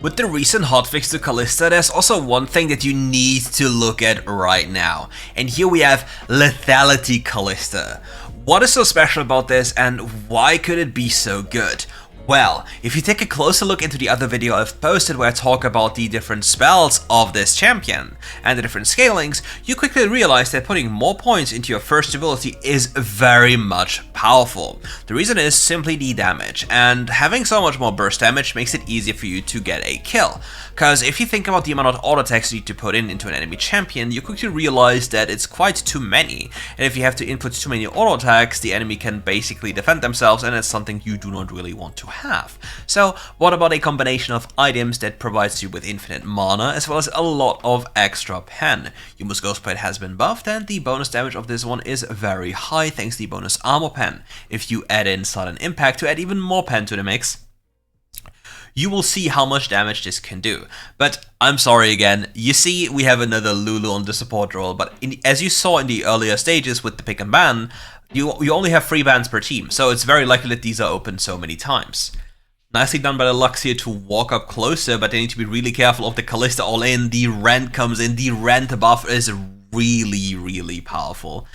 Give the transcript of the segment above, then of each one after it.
With the recent hotfix to Kalista, there's also one thing that you need to look at right now. And here we have Lethality Kalista. What is so special about this and why could it be so good? Well, if you take a closer look into the other video I've posted where I talk about the different spells of this champion and the different scalings, you quickly realize that putting more points into your first ability is very much powerful. The reason is simply the damage, and having so much more burst damage makes it easier for you to get a kill. Because if you think about the amount of auto attacks you need to put into an enemy champion, you quickly realize that it's quite too many, and if you have to input too many auto attacks, the enemy can basically defend themselves, and it's something you do not really want to have. So what about a combination of items that provides you with infinite mana as well as a lot of extra pen? Yumo's Ghostblade has been buffed and the bonus damage of this one is very high thanks to the bonus armor pen. If you add in sudden impact to add even more pen to the mix, you will see how much damage this can do. But I'm sorry again, you see we have another Lulu on the support role, but as you saw in the earlier stages with the pick and ban, you only have 3 bans per team, so it's very likely that these are open so many times. Nicely done by the Lux here to walk up closer, but they need to be really careful of the Kalista all in. The Rend comes in, the Rend buff is really powerful.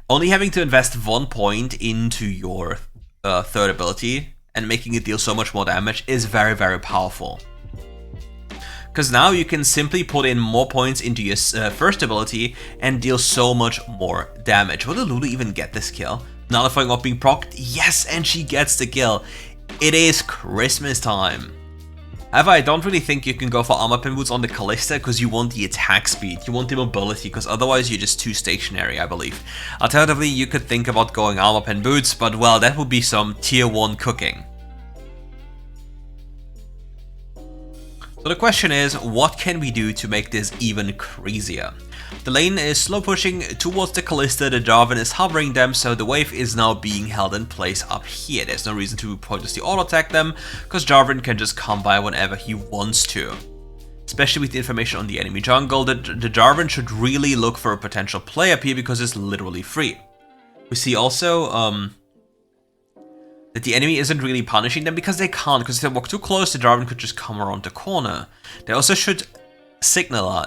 Only having to invest 1 point into your third ability and making it deal so much more damage is very powerful. Because now you can simply put in more points into your first ability and deal so much more damage. Will the Lulu even get this kill? Nullifying not being procced? Yes, and she gets the kill. It is Christmas time. However, I don't really think you can go for armor pen boots on the Kalista because you want the attack speed, you want the mobility, because otherwise you're just too stationary, I believe. Alternatively, you could think about going armor pen boots, but well, that would be some tier 1 cooking. So the question is, what can we do to make this even crazier? The lane is slow pushing towards the Kalista, the Jarvan is hovering them, so the wave is now being held in place up here. There's no reason to pointlessly auto-attack them, because Jarvan can just come by whenever he wants to. Especially with the information on the enemy jungle, the Jarvan should really look for a potential play up here because it's literally free. We see also that the enemy isn't really punishing them because they can't, because if they walk too close, the Jarvan could just come around the corner. They also should signal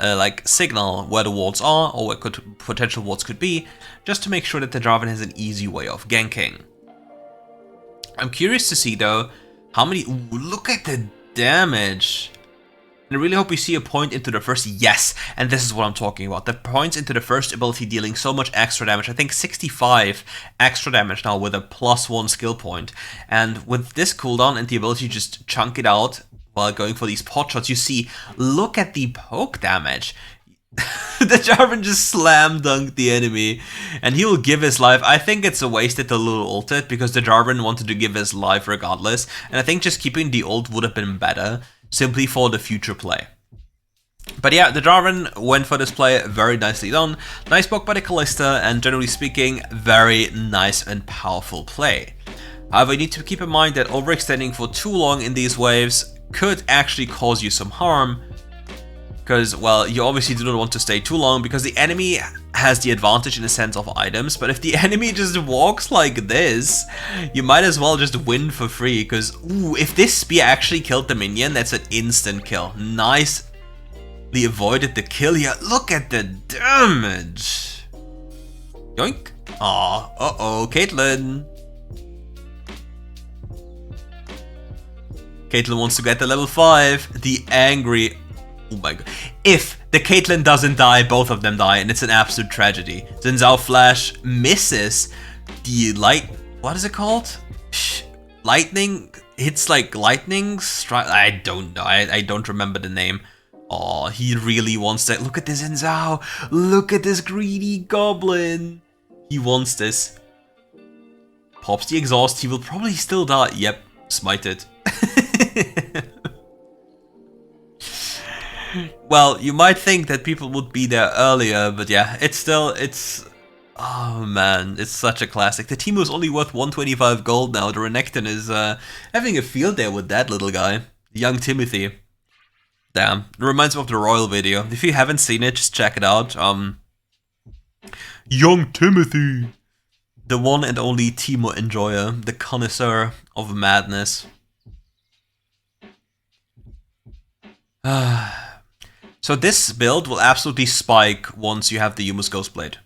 where the wards are or where potential wards could be, just to make sure that the Jarvan has an easy way of ganking. I'm curious to see though how many. Ooh, look at the damage. And I really hope we see a point into the first. Yes, and this is what I'm talking about. The points into the first ability dealing so much extra damage. I think 65 extra damage now with a +1 skill point. And with this cooldown and the ability to just chunk it out while going for these pot shots, you see, look at the poke damage. The Jarvan just slam dunked the enemy and he will give his life. I think it's a waste that the Lulu ulted because the Jarvan wanted to give his life regardless. And I think just keeping the ult would have been better, simply for the future play. But yeah, the Jarvan went for this play, very nicely done. Nice poke by the Kalista, and generally speaking, very nice and powerful play. However, you need to keep in mind that overextending for too long in these waves could actually cause you some harm. Because, well, you obviously do not want to stay too long because the enemy has the advantage in the sense of items, but if the enemy just walks like this, you might as well just win for free, because, ooh, if this spear actually killed the minion, that's an instant kill. Nicely avoided the kill here. Look at the damage. Yoink. Aw, uh-oh, Caitlyn. Caitlyn wants to get to level 5. The angry. Oh my god. If the Caitlyn doesn't die, both of them die, and it's an absolute tragedy. Xin Zhao Flash misses the what is it called? Lightning? Hits like lightning strike? I don't know. I don't remember the name. Oh, he really wants that. Look at this Xin Zhao. Look at this greedy goblin. He wants this. Pops the exhaust. He will probably still die. Yep. Smited. Well, you might think that people would be there earlier, but yeah, it's oh man, it's such a classic. The Teemo is only worth 125 gold now. The Renekton is having a field day with that little guy, young Timothy. Damn, it reminds me of the Royal video. If you haven't seen it, just check it out. Young Timothy, the one and only Teemo enjoyer, the connoisseur of madness. So this build will absolutely spike once you have the Yuma's Ghostblade.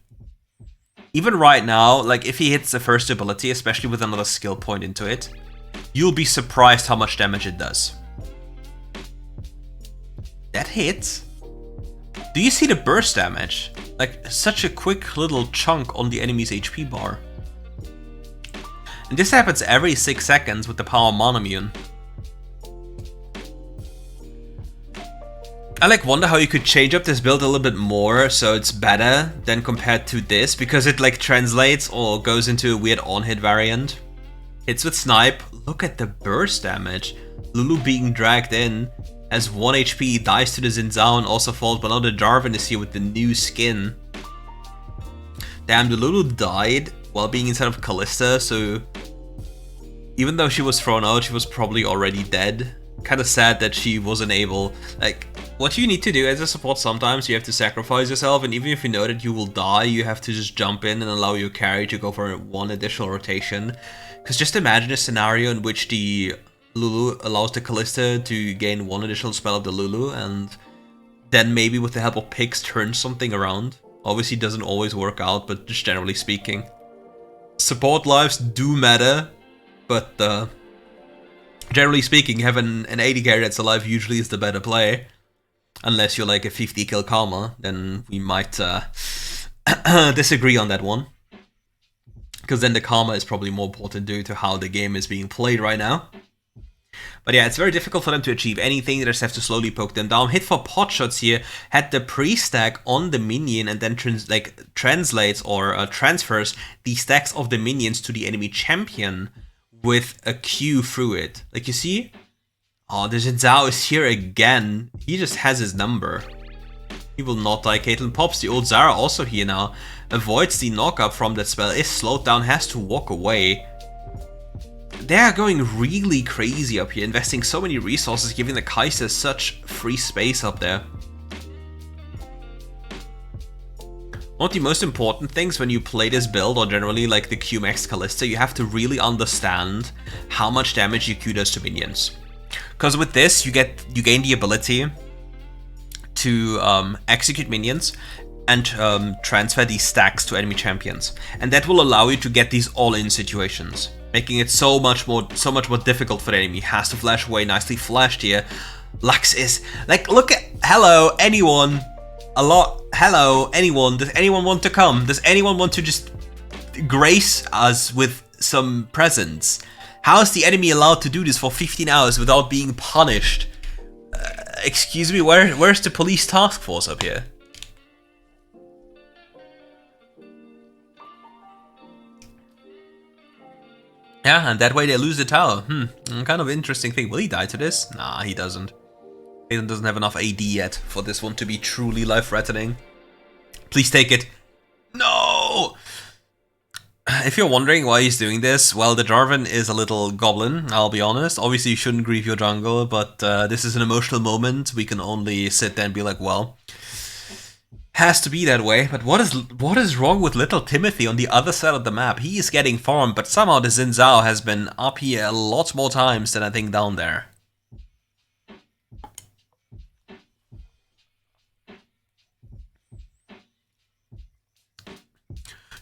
Even right now, like if he hits the first ability, especially with another skill point into it, you'll be surprised how much damage it does. That hits. Do you see the burst damage? Like such a quick little chunk on the enemy's HP bar. And this happens every 6 seconds with the power Monomune. I like wonder how you could change up this build a little bit more so it's better than compared to this, because it like translates or goes into a weird on-hit variant. Hits with snipe, look at the burst damage. Lulu being dragged in, has 1 HP, dies to the Xin Zhao and also falls, but now the Jarvan is here with the new skin. Damn, the Lulu died while being inside of Kalista, so even though she was thrown out, she was probably already dead. Kinda sad that she wasn't able, like, what you need to do as a support sometimes, you have to sacrifice yourself, and even if you know that you will die, you have to just jump in and allow your carry to go for 1 additional rotation. Because just imagine a scenario in which the Lulu allows the Kalista to gain 1 additional spell of the Lulu, and then maybe with the help of picks turn something around. Obviously it doesn't always work out, but just generally speaking. Support lives do matter, but generally speaking, having an 80 carry that's alive usually is the better play. Unless you're like a 50 kill Karma, then we might disagree on that one. Because then the Karma is probably more important due to how the game is being played right now. But yeah, it's very difficult for them to achieve anything. They just have to slowly poke them down. Hit for pot shots here, had the pre-stack on the minion and then translates or transfers the stacks of the minions to the enemy champion with a Q through it. Like you see? Oh, the Xin Zhao is here again. He just has his number. He will not die. Caitlyn pops. The old Zara also here now. Avoids the knockup from that spell. Is slowed down. Has to walk away. They are going really crazy up here. Investing so many resources. Giving the Kalista such free space up there. One of the most important things when you play this build, or generally like the Q Max Kalista, you have to really understand how much damage your Q does to minions. Because with this, you gain the ability to execute minions and transfer these stacks to enemy champions, and that will allow you to get these all-in situations, making it so much more difficult for the enemy. Has to flash away, nicely flashed here. Lux is like, look at hello anyone, hello anyone. Does anyone want to come? Does anyone want to just grace us with some presents? How is the enemy allowed to do this for 15 hours without being punished? Excuse me, where's the police task force up here? Yeah, and that way they lose the tower. Kind of interesting thing. Will he die to this? Nah, he doesn't. Aiden doesn't have enough AD yet for this one to be truly life-threatening. Please take it. No! If you're wondering why he's doing this, well, the Jarvan is a little goblin, I'll be honest. Obviously, you shouldn't grieve your jungle, but this is an emotional moment. We can only sit there and be like, well, has to be that way. But what is wrong with little Timothy on the other side of the map? He is getting farmed, but somehow the Xin Zhao has been up here a lot more times than I think down there.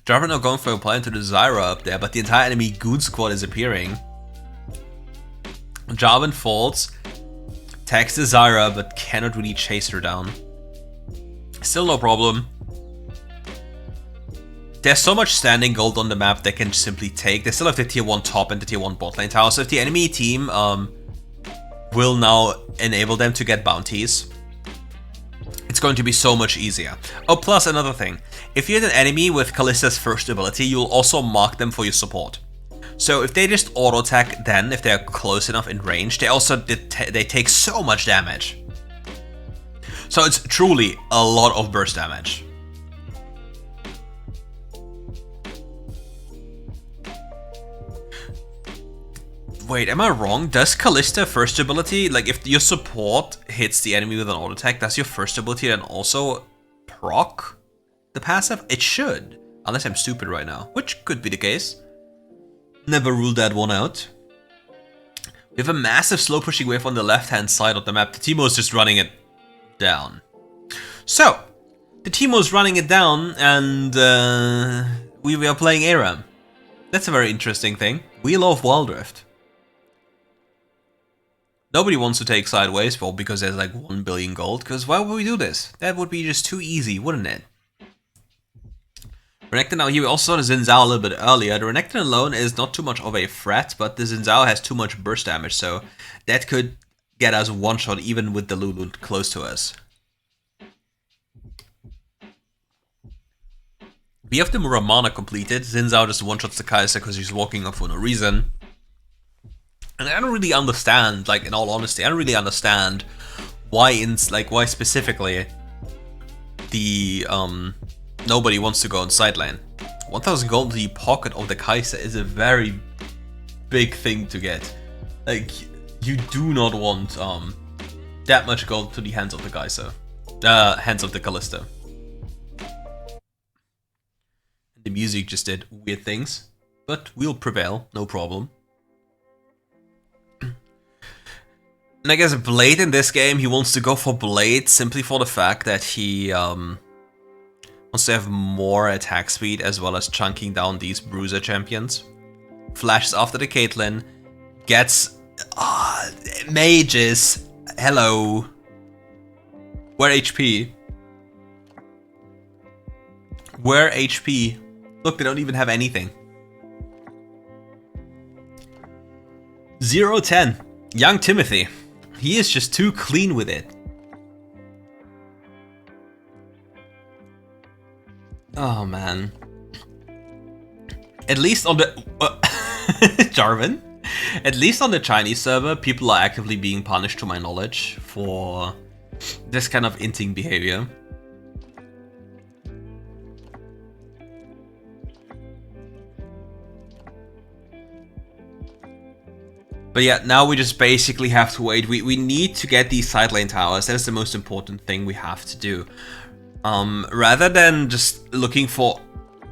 Jarvan now going for a play into the Zyra up there, but the entire enemy Goon squad is appearing. Jarvan falls, tags the Zyra, but cannot really chase her down. Still no problem. There's so much standing gold on the map they can simply take. They still have the tier 1 top and the tier 1 bot lane tower, so if the enemy team will now enable them to get bounties, it's going to be so much easier. Oh, plus another thing. If you hit an enemy with Kalista's first ability, you'll also mark them for your support. So if they just auto-attack then, if they're close enough in range, they take so much damage. So it's truly a lot of burst damage. Wait, am I wrong? Does Kalista first ability, like if your support hits the enemy with an auto attack, does your first ability then also proc the passive? It should, unless I'm stupid right now, which could be the case. Never ruled that one out. We We have a massive slow pushing wave on the left-hand side of the map. The Teemo is just running it down. So, the Teemo is running it down, and we are playing ARAM. That's a very interesting thing. We love WildRift. Nobody wants to take sideways, well, because there's like 1 billion gold, because why would we do this? That would be just too easy, wouldn't it? Renekton now here, we also saw the Xin Zhao a little bit earlier. The Renekton alone is not too much of a threat, but the Xin Zhao has too much burst damage, so that could get us one shot even with the Lulu close to us. We have the Muramana completed. Xin Zhao just one-shots the Kalista because he's walking up for no reason. And I don't really understand, like, in all honesty, I don't really understand why why specifically the nobody wants to go in side lane. 1000 gold in the pocket of the Kalista is a very big thing to get. Like, you do not want that much gold to the hands of the Kalista. Hands of the Kalista. The music just did weird things, but we'll prevail, no problem. And I guess Blade in this game, he wants to go for Blade simply for the fact that he wants to have more attack speed as well as chunking down these bruiser champions. Flashes after the Caitlyn, gets mages. Hello. Where HP? Where HP? Look, they don't even have anything. 0-10. Young Timothy. He is just too clean with it. Oh man. At least on the Jarvan. At least on the Chinese server, people are actively being punished, to my knowledge, for this kind of inting behavior. But yeah, now we just basically have to wait. We need to get these side lane towers. That is the most important thing we have to do. Rather than just looking for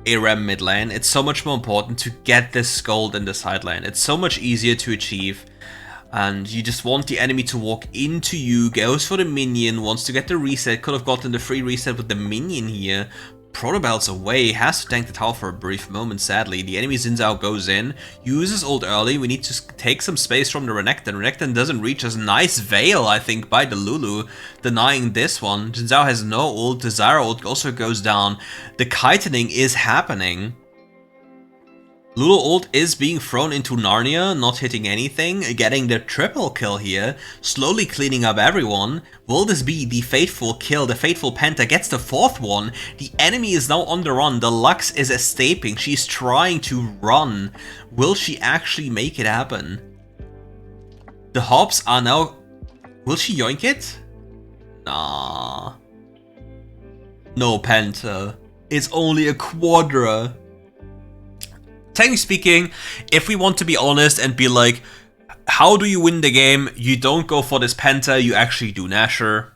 ARAM mid lane, it's so much more important to get this gold in the side lane. It's so much easier to achieve. And you just want the enemy to walk into you, goes for the minion, wants to get the reset, could have gotten the free reset with the minion here. Protobel's away, has to tank the tower for a brief moment, sadly. The enemy Xin Zhao goes in, uses ult early, we need to take some space from the Renekton. Renekton doesn't reach us. Nice Veil, I think, by the Lulu, denying this one. Xin Zhao has no ult, the Zyra ult also goes down. The kitening is happening. Lulu ult is being thrown into Narnia, not hitting anything, getting the triple kill here, slowly cleaning up everyone. Will this be the fateful kill? The fateful Penta gets the fourth one. The enemy is now on the run. The Lux is escaping. She's trying to run. Will she actually make it happen? The Hops are now... Will she yoink it? Nah. No, Penta. It's only a Quadra. Technically speaking, if we want to be honest and be like, how do you win the game? You don't go for this Penta, you actually do Nashor.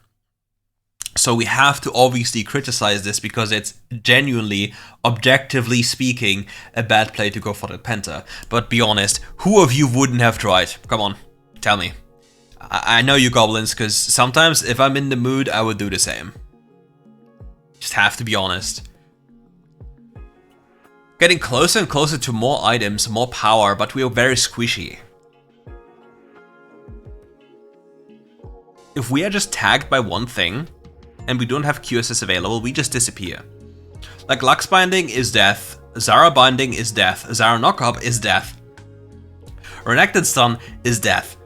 So we have to obviously criticize this because it's genuinely, objectively speaking, a bad play to go for the Penta. But be honest, who of you wouldn't have tried? Come on, tell me. I know you goblins, because sometimes if I'm in the mood, I would do the same. Just have to be honest. Getting closer and closer to more items, more power, but we are very squishy. If we are just tagged by one thing, and we don't have QSS available, we just disappear. Like Lux Binding is death, Zyra Binding is death, Zyra Knockup is death, Renekton Stun is death.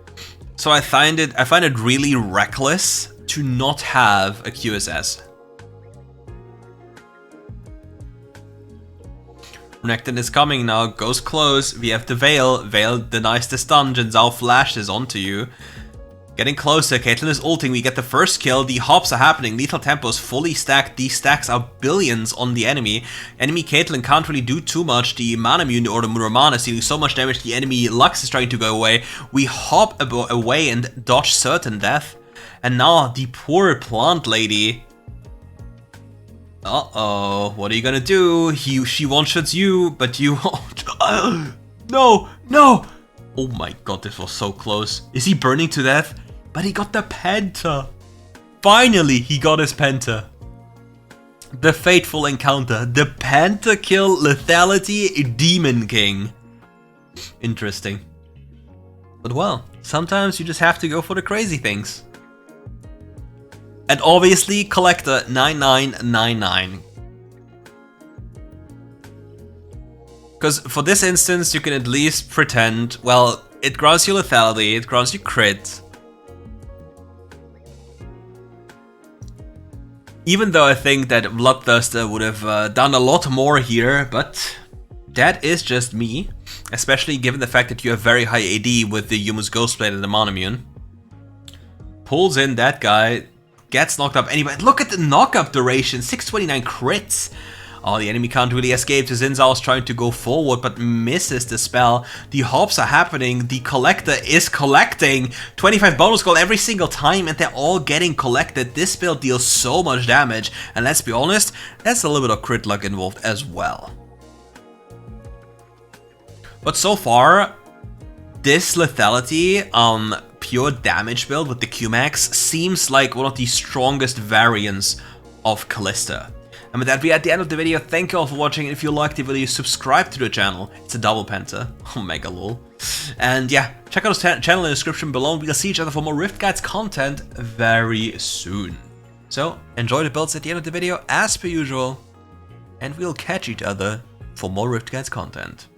So I find it really reckless to not have a QSS. Renekton is coming now, goes close, we have the Veil, Veil denies the stun, Xin Zhao flashes onto you. Getting closer, Caitlyn is ulting, we get the first kill, the hops are happening, lethal tempo is fully stacked, these stacks are billions on the enemy. Enemy Caitlyn can't really do too much, the Manamune or the Muramana is dealing so much damage, the enemy Lux is trying to go away, we hop away and dodge certain death. And now the poor plant lady. Uh-oh, what are you gonna do? She one-shots you, but you... No, no! Oh my god, this was so close. Is he burning to death? But he got the Penta. Finally, he got his Penta. The fateful encounter. The Pentakill Lethality Demon King. Interesting. But well, sometimes you just have to go for the crazy things. And obviously, Collector 9999. Because for this instance, you can at least pretend, well, it grants you lethality, it grants you crit. Even though I think that Bloodthirster would have done a lot more here, but that is just me. Especially given the fact that you have very high AD with the Humus Ghostblade and the Monomune. Pulls in that guy, gets knocked up anyway. Look at the knockup duration, 629 crits. Oh, the enemy can't really escape. The Zinzao is trying to go forward, but misses the spell. The hops are happening. The Collector is collecting 25 bonus gold every single time, and they're all getting collected. This build deals so much damage, and let's be honest, there's a little bit of crit luck involved as well. But so far, this lethality pure damage build with the Qmax seems like one of the strongest variants of Kalista. And with that, we are at the end of the video. Thank you all for watching. If you liked the video, subscribe to the channel. It's a double Penta. Oh, mega lol. And yeah, check out the channel in the description below. We'll see each other for more RiftGuides content very soon. So, enjoy the builds at the end of the video as per usual. And we'll catch each other for more RiftGuides content.